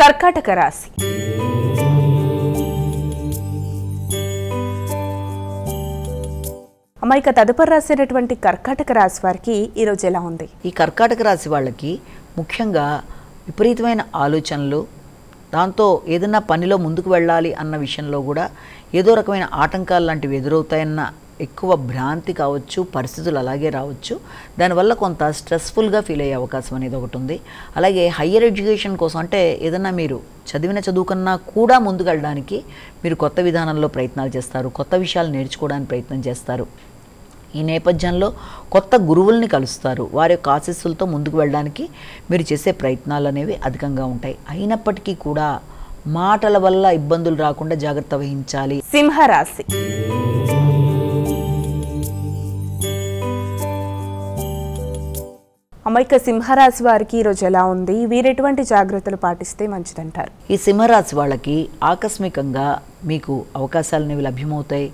కర్కాటక రాశి. అమ్మాయిక తదుపరి రాసేటటువంటి కర్కాటక రాశి వారికి ఈరోజు ఎలా ఉంది? ఈ కర్కాటక రాశి వాళ్ళకి ముఖ్యంగా విపరీతమైన ఆలోచనలు, దాంతో ఏదైనా పనిలో ముందుకు వెళ్ళాలి అన్న విషయంలో కూడా ఏదో రకమైన ఆటంకాలు లాంటివి ఎదురవుతాయన్న ఎక్కువ భ్రాంతి కావచ్చు, పరిస్థితులు అలాగే రావచ్చు. దానివల్ల కొంత స్ట్రెస్ఫుల్గా ఫీల్ అయ్యే అవకాశం అనేది ఒకటి ఉంది. అలాగే హయ్యర్ ఎడ్యుకేషన్ కోసం, అంటే ఏదన్నా మీరు చదివిన చదువు కన్నా కూడా ముందుకు వెళ్ళడానికి మీరు కొత్త విధానంలో ప్రయత్నాలు చేస్తారు, కొత్త విషయాలు నేర్చుకోవడానికి ప్రయత్నం చేస్తారు. ఈ నేపథ్యంలో కొత్త గురువుల్ని కలుస్తారు, వారి యొక్క ఆశీస్సులతో ముందుకు వెళ్ళడానికి మీరు చేసే ప్రయత్నాలు అనేవి అధికంగా ఉంటాయి. అయినప్పటికీ కూడా మాటల వల్ల ఇబ్బందులు రాకుండా జాగ్రత్త వహించాలి. సింహరాశి. అమ్మాయిక సింహరాశి వారికి ఈరోజు ఎలా ఉంది? వీరెటువంటి జాగ్రత్తలు పాటిస్తే మంచిదంటారు? ఈ సింహరాశి వాళ్ళకి ఆకస్మికంగా మీకు అవకాశాలు అనేవి లభ్యమవుతాయి.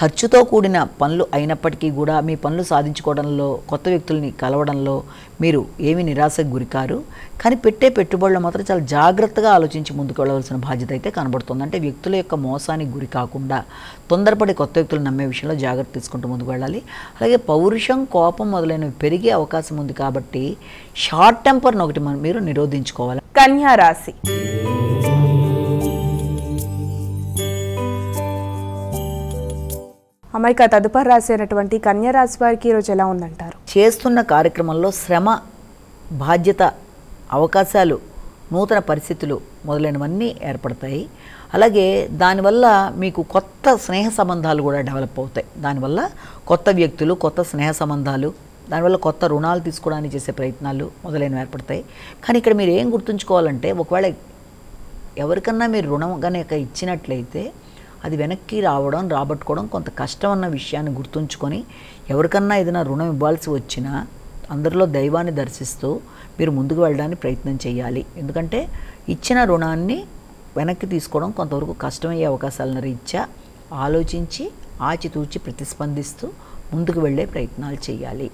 ఖర్చుతో కూడిన పనులు అయినప్పటికీ కూడా మీ పనులు సాధించుకోవడంలో, కొత్త వ్యక్తుల్ని కలవడంలో మీరు ఏమీ నిరాశకు గురికారు. కానీ పెట్టే పెట్టుబడులు మాత్రం చాలా జాగ్రత్తగా ఆలోచించి ముందుకు వెళ్ళవలసిన బాధ్యత అయితే కనబడుతుంది. అంటే వ్యక్తుల యొక్క మోసానికి గురి కాకుండా తొందరపడి కొత్త వ్యక్తులు నమ్మే విషయంలో జాగ్రత్త తీసుకుంటూ ముందుకు వెళ్ళాలి. అలాగే పౌరుషం, కోపం మొదలైనవి పెరిగే అవకాశం ఉంది కాబట్టి షార్ట్ టెంపర్ని ఒకటి మీరు నిరోధించుకోవాలి. కన్యా రాశి. అమ్మాయిక తదుపరి రాసేటటువంటి కన్యా రాశి వారికి ఈరోజు ఎలా ఉందంటారు? చేస్తున్న కార్యక్రమంలో శ్రమ, బాధ్యత, అవకాశాలు, నూతన పరిస్థితులు మొదలైనవన్నీ ఏర్పడతాయి. అలాగే దానివల్ల మీకు కొత్త స్నేహ సంబంధాలు కూడా డెవలప్ అవుతాయి. దానివల్ల కొత్త వ్యక్తులు, కొత్త స్నేహ సంబంధాలు, దానివల్ల కొత్త రుణాలు తీసుకోవడానికి చేసే ప్రయత్నాలు మొదలైనవి ఏర్పడతాయి. కానీ ఇక్కడ మీరు ఏం గుర్తుంచుకోవాలంటే, ఒకవేళ ఎవరికన్నా మీరు రుణం కనుక ఇచ్చినట్లయితే అది వెనక్కి రాబట్టుకోవడం కొంత కష్టం అన్న విషయాన్ని గుర్తుంచుకొని, ఎవరికన్నా ఏదైనా రుణం ఇవ్వాల్సి వచ్చినా అందరిలో దైవాన్ని దర్శిస్తూ మీరు ముందుకు వెళ్ళడానికి ప్రయత్నం చేయాలి. ఎందుకంటే ఇచ్చిన రుణాన్ని వెనక్కి తీసుకోవడం కొంతవరకు కష్టమయ్యే అవకాశాలను రీత్యా ఆలోచించి ఆచితూచి ప్రతిస్పందిస్తూ ముందుకు వెళ్ళే ప్రయత్నాలు చేయాలి.